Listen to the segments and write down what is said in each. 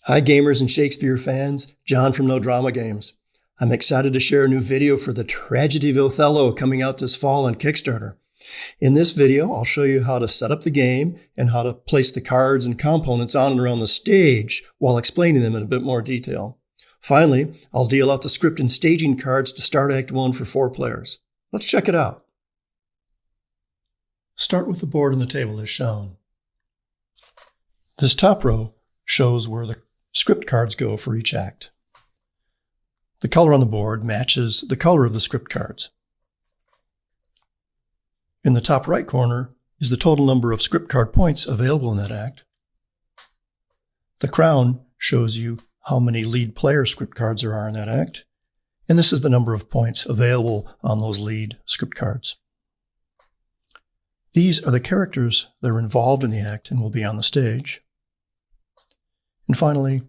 Hi gamers and Shakespeare fans, John from No Drama Games. I'm excited to share a new video for the Tragedy of Othello coming out this fall on Kickstarter. In this video, I'll show you how to set up the game and how to place the cards and components on and around the stage while explaining them in a bit more detail. Finally, I'll deal out the script and staging cards to start Act 1 for 4 players. Let's check it out. Start with the board and the table as shown. This top row shows where the script cards go for each act. The color on the board matches the color of the script cards. In the top right corner is the total number of script card points available in that act. The crown shows you how many lead player script cards there are in that act, and this is the number of points available on those lead script cards. These are the characters that are involved in the act and will be on the stage. And finally,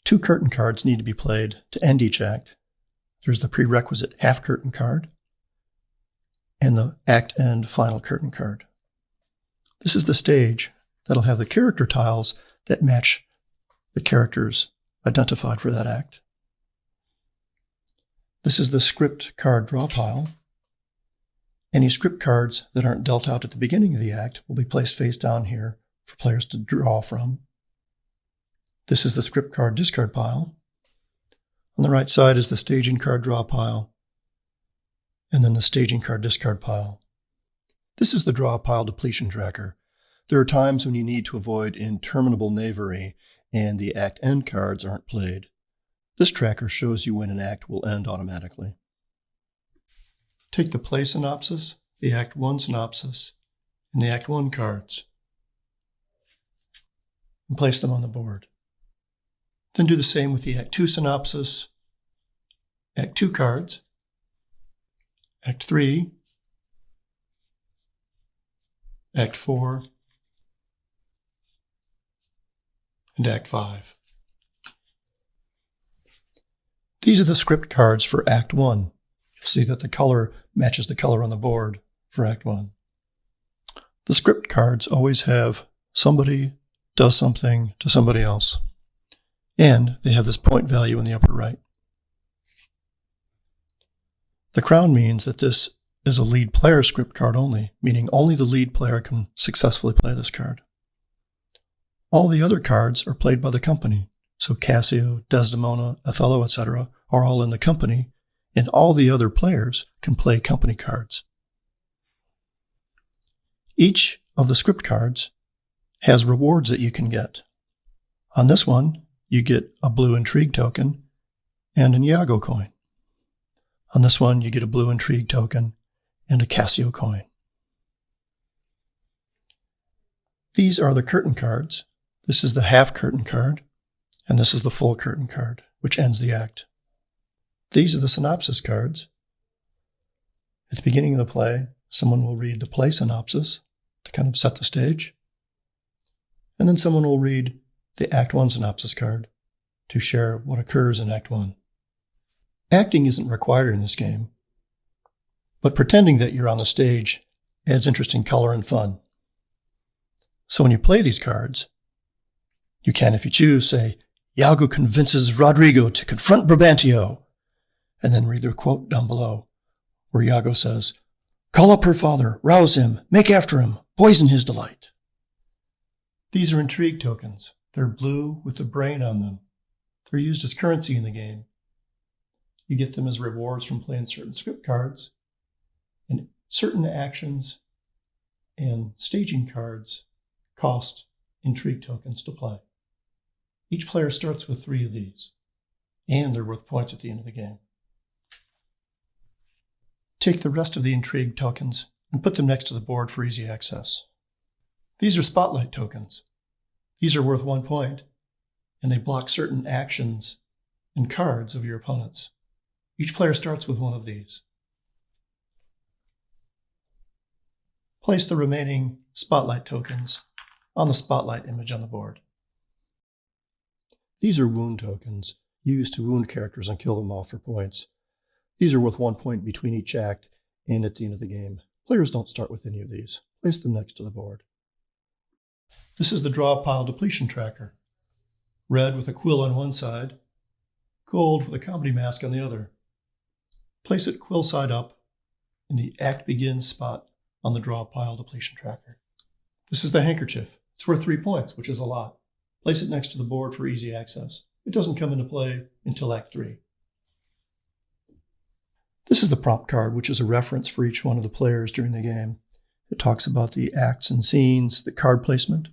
2 curtain cards need to be played to end each act. There's the prerequisite half curtain card and the act end final curtain card. This is the stage that'll have the character tiles that match the characters identified for that act. This is the script card draw pile. Any script cards that aren't dealt out at the beginning of the act will be placed face down here for players to draw from. This is the script card discard pile. On the right side is the staging card draw pile, and then the staging card discard pile. This is the draw pile depletion tracker. There are times when you need to avoid interminable knavery and the act end cards aren't played. This tracker shows you when an act will end automatically. Take the play synopsis, the Act 1 synopsis, and the Act 1 cards and place them on the board. Then do the same with the Act 2 synopsis, Act 2 cards, Act 3, Act 4, and Act 5. These are the script cards for Act 1. You'll see that the color matches the color on the board for Act 1. The script cards always have somebody does something to somebody else. And they have this point value in the upper right. The crown means that this is a lead player script card only, meaning only the lead player can successfully play this card. All the other cards are played by the company, so Cassio, Desdemona, Othello, etc. are all in the company, and all the other players can play company cards. Each of the script cards has rewards that you can get. On this one, you get a blue intrigue token and an Iago coin. On this one, you get a blue intrigue token and a Cassio coin. These are the curtain cards. This is the half curtain card, and this is the full curtain card, which ends the act. These are the synopsis cards. At the beginning of the play, someone will read the play synopsis to kind of set the stage. And then someone will read the Act 1 synopsis card to share what occurs in Act 1. Acting isn't required in this game, but pretending that you're on the stage adds interesting color and fun. So when you play these cards, you can, if you choose, say, Iago convinces Rodrigo to confront Brabantio, and then read the quote down below, where Iago says, call up her father, rouse him, make after him, poison his delight. These are intrigue tokens. They're blue with a brain on them. They're used as currency in the game. You get them as rewards from playing certain script cards, and certain actions and staging cards cost intrigue tokens to play. Each player starts with 3 of these, and they're worth points at the end of the game. Take the rest of the intrigue tokens and put them next to the board for easy access. These are spotlight tokens. These are worth 1 point, and they block certain actions and cards of your opponents. Each player starts with 1 of these. Place the remaining spotlight tokens on the spotlight image on the board. These are wound tokens, used to wound characters and kill them all for points. These are worth 1 point between each act and at the end of the game. Players don't start with any of these. Place them next to the board. This is the draw pile depletion tracker. red with a quill on one side, gold with a comedy mask on the other. Place it quill side up in the Act Begins spot on the draw pile depletion tracker. This is the handkerchief. It's worth 3 points, which is a lot. Place it next to the board for easy access. It doesn't come into play until Act 3. This is the prompt card, which is a reference for each one of the players during the game. It talks about the acts and scenes, the card placement,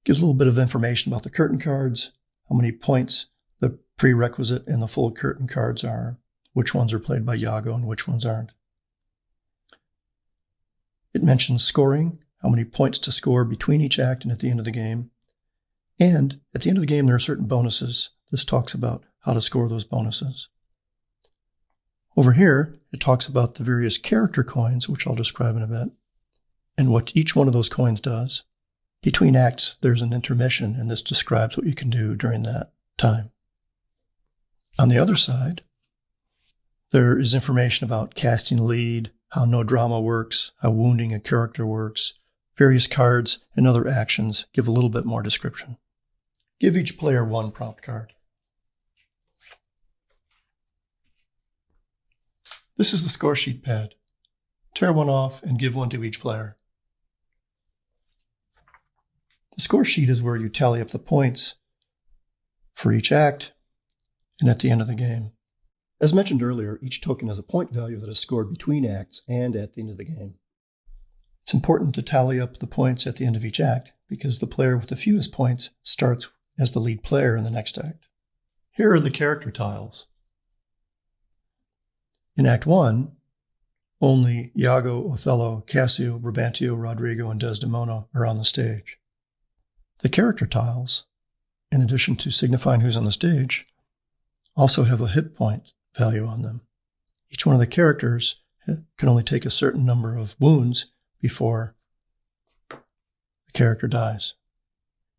gives a little bit of information about the curtain cards, how many points the prerequisite and the full curtain cards are, which ones are played by Iago and which ones aren't. It mentions scoring, how many points to score between each act and at the end of the game. And at the end of the game, there are certain bonuses. This talks about how to score those bonuses. Over here, it talks about the various character coins, which I'll describe in a bit, and what each one of those coins does. Between acts, there's an intermission, and this describes what you can do during that time. On the other side, there is information about casting a lead, how no drama works, how wounding a character works. Various cards and other actions give a little bit more description. Give each player one prompt card. This is the score sheet pad. Tear one off and give one to each player. The score sheet is where you tally up the points for each act and at the end of the game. As mentioned earlier, each token has a point value that is scored between acts and at the end of the game. It's important to tally up the points at the end of each act because the player with the fewest points starts as the lead player in the next act. Here are the character tiles. In Act 1, only Iago, Othello, Cassio, Brabantio, Rodrigo, and Desdemona are on the stage. The character tiles, in addition to signifying who's on the stage, also have a hit point value on them. Each one of the characters can only take a certain number of wounds before the character dies.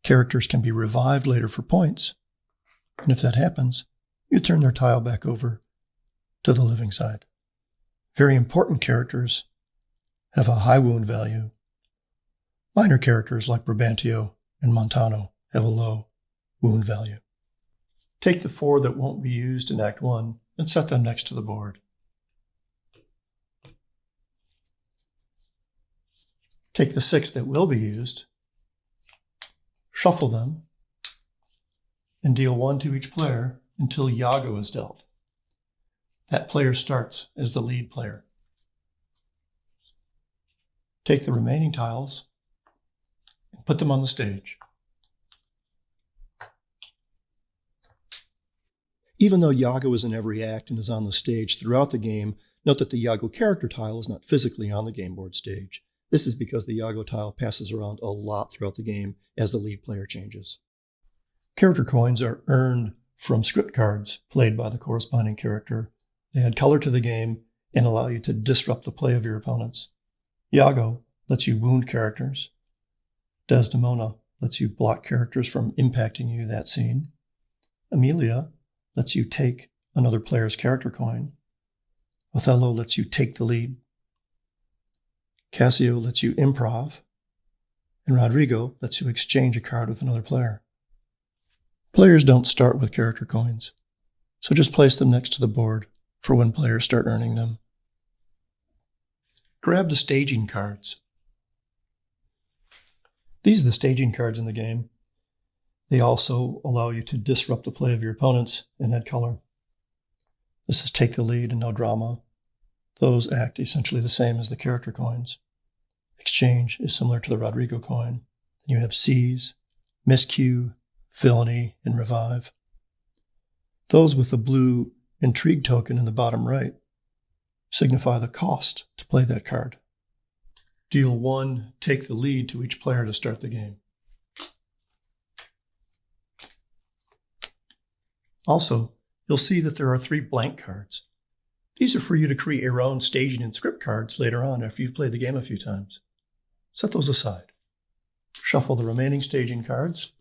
Characters can be revived later for points, and if that happens, you turn their tile back over to the living side. Very important characters have a high wound value. Minor characters like Brabantio and Montano have a low wound value. Take the 4 that won't be used in Act 1 and set them next to the board. Take the 6 that will be used, shuffle them, and deal 1 to each player until Iago is dealt. That player starts as the lead player. Take the remaining tiles and put them on the stage. Even though Iago is in every act and is on the stage throughout the game, note that the Iago character tile is not physically on the game board stage. This is because the Iago tile passes around a lot throughout the game as the lead player changes. Character coins are earned from script cards played by the corresponding character. They add color to the game and allow you to disrupt the play of your opponents. Iago lets you wound characters. Desdemona lets you block characters from impacting you that scene. Emilia lets you take another player's character coin. Othello lets you take the lead. Cassio lets you improv. And Rodrigo lets you exchange a card with another player. Players don't start with character coins, so just place them next to the board for when players start earning them. Grab the staging cards. These are the staging cards in the game. They also allow you to disrupt the play of your opponents and add color. This is take the lead and no drama. Those act essentially the same as the character coins. Exchange is similar to the Rodrigo coin. Then you have seize, miscue, villainy, and revive. Those with the blue intrigue token in the bottom right signify the cost to play that card. Deal 1, take the lead to each player to start the game. Also, you'll see that there are 3 blank cards. These are for you to create your own staging and script cards later on after you've played the game a few times. Set those aside. Shuffle the remaining staging cards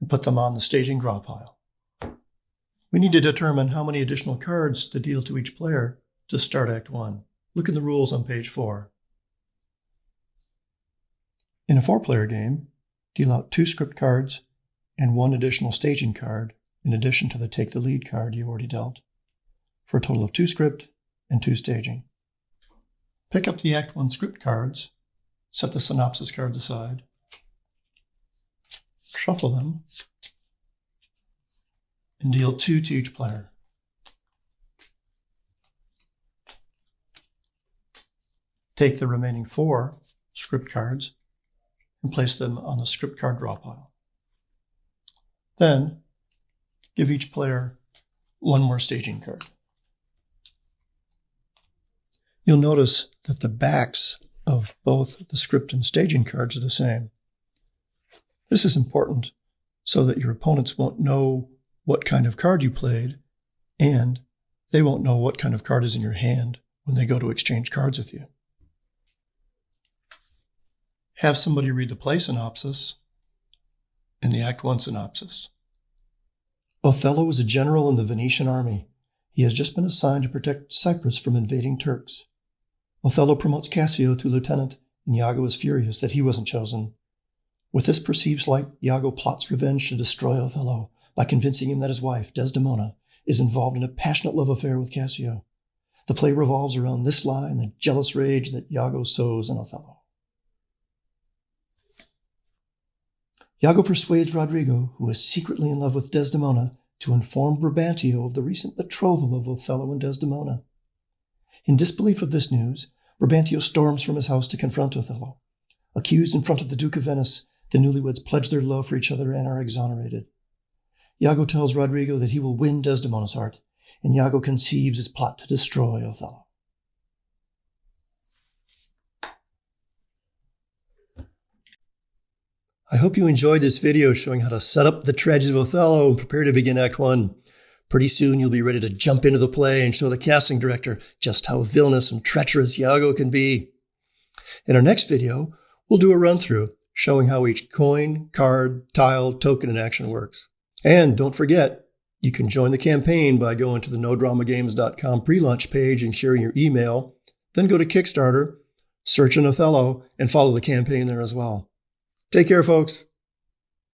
and put them on the staging draw pile. We need to determine how many additional cards to deal to each player to start Act 1. Look in the rules on page 4. In a 4-player game, deal out 2 script cards and 1 additional staging card in addition to the Take the Lead card you already dealt, for a total of 2 script and 2 staging. Pick up the Act 1 script cards, set the synopsis cards aside, shuffle them, and deal 2 to each player. Take the remaining 4 script cards and place them on the script card draw pile. Then, give each player 1 more staging card. You'll notice that the backs of both the script and staging cards are the same. This is important so that your opponents won't know what kind of card you played, and they won't know what kind of card is in your hand when they go to exchange cards with you. Have somebody read the play synopsis and the Act 1 synopsis. Othello is a general in the Venetian army. He has just been assigned to protect Cyprus from invading Turks. Othello promotes Cassio to lieutenant, and Iago is furious that he wasn't chosen. With this perceived slight, Iago plots revenge to destroy Othello by convincing him that his wife, Desdemona, is involved in a passionate love affair with Cassio. The play revolves around this lie and the jealous rage that Iago sows in Othello. Iago persuades Rodrigo, who is secretly in love with Desdemona, to inform Brabantio of the recent betrothal of Othello and Desdemona. In disbelief of this news, Brabantio storms from his house to confront Othello. Accused in front of the Duke of Venice, the newlyweds pledge their love for each other and are exonerated. Iago tells Rodrigo that he will win Desdemona's heart, and Iago conceives his plot to destroy Othello. I hope you enjoyed this video showing how to set up the tragedy of Othello and prepare to begin Act 1. Pretty soon you'll be ready to jump into the play and show the casting director just how villainous and treacherous Iago can be. In our next video, we'll do a run-through showing how each coin, card, tile, token, and action works. And don't forget, you can join the campaign by going to the NoDramaGames.com pre-launch page and sharing your email. Then go to Kickstarter, search an Othello, and follow the campaign there as well. Take care, folks.